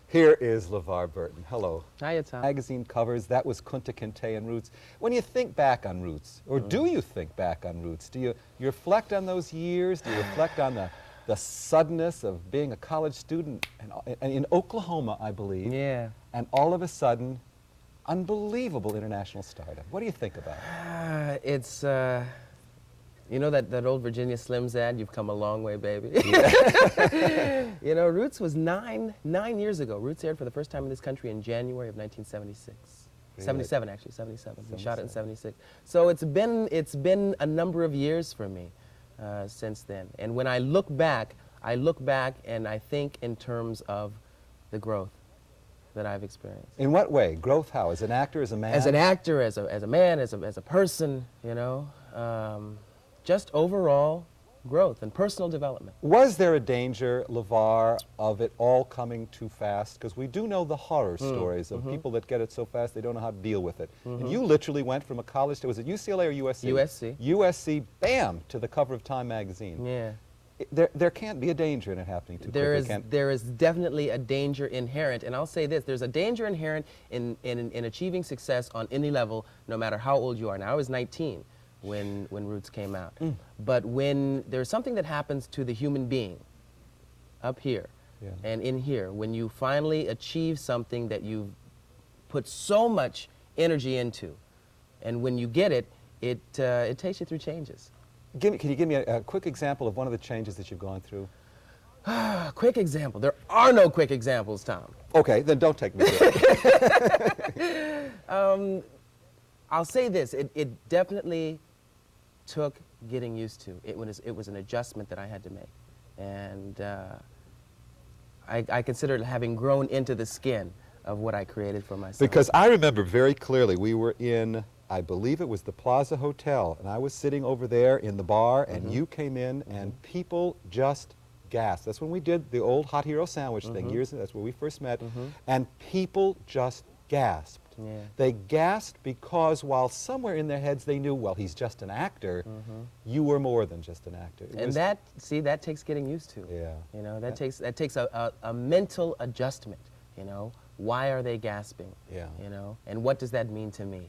Here is Levar Burton. Hello. Hiya, Tom. Magazine covers, that was Kunta Kinte and Roots. When you think back on Roots, or do you think back on Roots, do you reflect on those years? Do you reflect on the suddenness of being a college student and in Oklahoma, I believe? Yeah. And all of a sudden, unbelievable international stardom. What do you think about it? It's, you know that old Virginia Slims ad, "You've come a long way, baby." Yeah. You know, Roots was nine years ago. Roots aired for the first time in this country in January of 1976. Really? 77, actually, 77. We shot it in 76. So it's been a number of years for me since then. And when I look back and I think in terms of the growth that I've experienced. In what way? Growth how? As an actor, as a man? As an actor, as a man, as a person, you know. Just overall growth and personal development. Was there a danger, Levar, of it all coming too fast? Because we do know the horror stories of people that get it so fast they don't know how to deal with it. And you literally went from a college to, was it UCLA or USC? USC. USC, bam, to the cover of Time magazine. Yeah. There can't be a danger in it happening too quickly. There is definitely a danger inherent, and I'll say this, there's a danger inherent in achieving success on any level, no matter how old you are. Now, I was 19. When Roots came out. But when there's something that happens to the human being up here and in here, when you finally achieve something that you've put so much energy into, and when you get it, it takes you through changes. Can you give me a quick example of one of the changes that you've gone through? Quick example. There are no quick examples, Tom. Okay, then don't take me to it. I'll say this, it definitely took getting used to. It was an adjustment that I had to make. And I consider it having grown into the skin of what I created for myself. Because I remember very clearly, we were in, I believe it was the Plaza Hotel, and I was sitting over there in the bar, and you came in, and people just gasped. That's when we did the old Hot Hero sandwich thing, that's where we first met, and people just gasped. Yeah. They gasped because while somewhere in their heads they knew, well, he's just an actor, you were more than just an actor. And that takes getting used to. Yeah. You know, that takes a mental adjustment, you know. Why are they gasping? Yeah. You know, and what does that mean to me?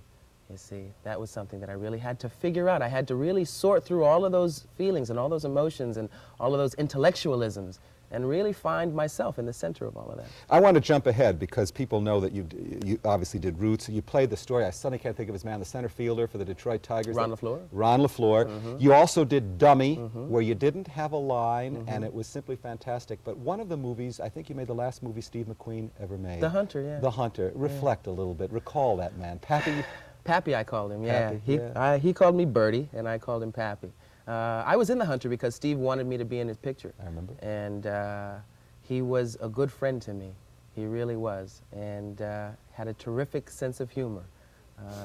You see, that was something that I really had to figure out. I had to really sort through all of those feelings and all those emotions and all of those intellectualisms and really find myself in the center of all of that. I want to jump ahead because people know that you obviously did Roots. You played the story, I suddenly can't think of his man, the center fielder for the Detroit Tigers. Ron LeFlore. Ron LeFlore. You also did Dummy, where you didn't have a line, and it was simply fantastic. But one of the movies, I think you made the last movie Steve McQueen ever made. The Hunter, yeah. The Hunter. Reflect a little bit. Recall that man. Pappy? Pappy, I called him, yeah. Pappy, He called me Birdie, and I called him Pappy. I was in The Hunter because Steve wanted me to be in his picture. I remember. And he was a good friend to me. He really was, and had a terrific sense of humor.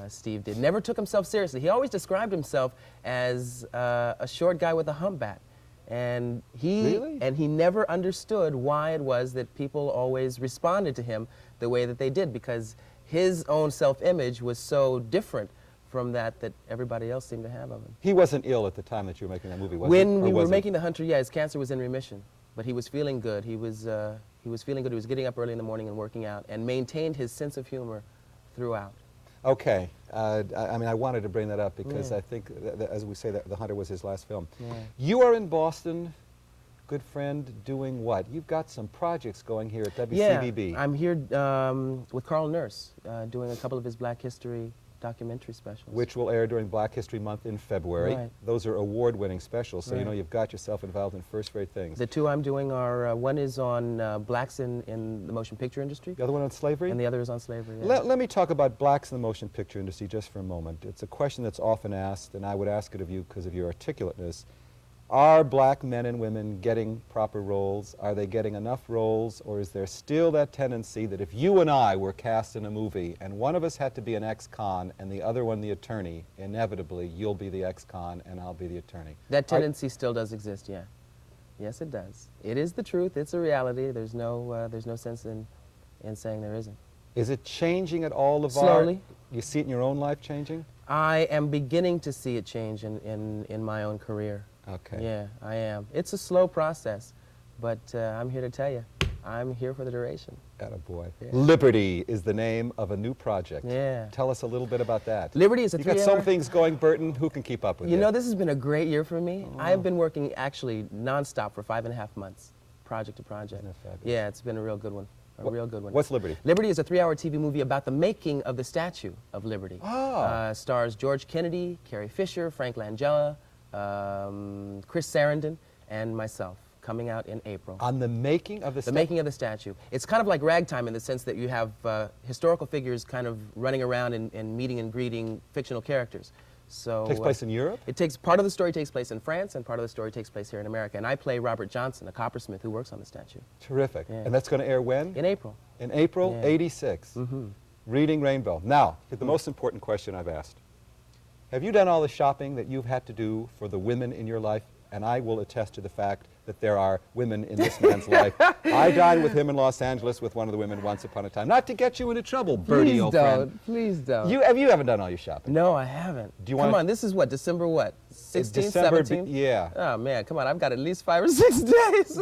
Steve did. Never took himself seriously. He always described himself as a short guy with a humpback. And he never understood why it was that people always responded to him the way that they did, because his own self-image was so different from that everybody else seemed to have of him. He wasn't ill at the time that you were making that movie, was he? When we were making The Hunter, yeah, his cancer was in remission. But he was feeling good. He was feeling good. He was getting up early in the morning and working out, and maintained his sense of humor throughout. Okay. I mean, I wanted to bring that up because I think, as we say, that The Hunter was his last film. Yeah. You are in Boston, good friend, doing what? You've got some projects going here at WCVB. Yeah, I'm here with Carl Nurse, doing a couple of his Black History documentary specials. Which will air during Black History Month in February. Right. Those are award-winning specials, so you know you've got yourself involved in first-rate things. The two I'm doing are, one is on blacks in the motion picture industry. The other one on slavery? And the other is on slavery, yeah. Let me talk about blacks in the motion picture industry just for a moment. It's a question that's often asked, and I would ask it of you because of your articulateness. Are black men and women getting proper roles? Are they getting enough roles? Or is there still that tendency that if you and I were cast in a movie and one of us had to be an ex-con and the other one the attorney, inevitably you'll be the ex-con and I'll be the attorney? That tendency still does exist, yeah. Yes, it does. It is the truth. It's a reality. There's no sense in saying there isn't. Is it changing at all, LeVar? Slowly. You see it in your own life changing? I am beginning to see it change in my own career. Okay. Yeah, I am. It's a slow process, but I'm here to tell you, I'm here for the duration. Attaboy. Yeah. Liberty is the name of a new project. Yeah. Tell us a little bit about that. Liberty is a You got 3-hour... some things going, Burton. Who can keep up with You know, this has been a great year for me. Oh. I have been working actually nonstop for 5.5 months, project to project. Isn't that fabulous? Yeah, it's been a real good one. Real good one. What's Liberty? Liberty is a 3-hour TV movie about the making of the Statue of Liberty. Ah. Stars George Kennedy, Carrie Fisher, Frank Langella, Chris Sarandon, and myself, coming out in April. On the making of the The making of the statue. It's kind of like Ragtime in the sense that you have historical figures kind of running around and meeting and greeting fictional characters. So Takes place in Europe? Part of the story takes place in France, and part of the story takes place here in America. And I play Robert Johnson, a coppersmith who works on the statue. Terrific. Yeah. And that's going to air when? In April. In April, Yeah. '86. Mm-hmm. Reading Rainbow. Now, the most important question I've asked. Have you done all the shopping that you've had to do for the women in your life? And I will attest to the fact that there are women in this man's life. I dined with him in Los Angeles with one of the women once upon a time. Not to get you into trouble, Bertie, old friend. Please don't. You haven't done all your shopping. No, I haven't. Do you Come wanna- on, this is what, December what? 16th, December, 17th? yeah. Oh man, come on, I've got at least 5 or 6 days.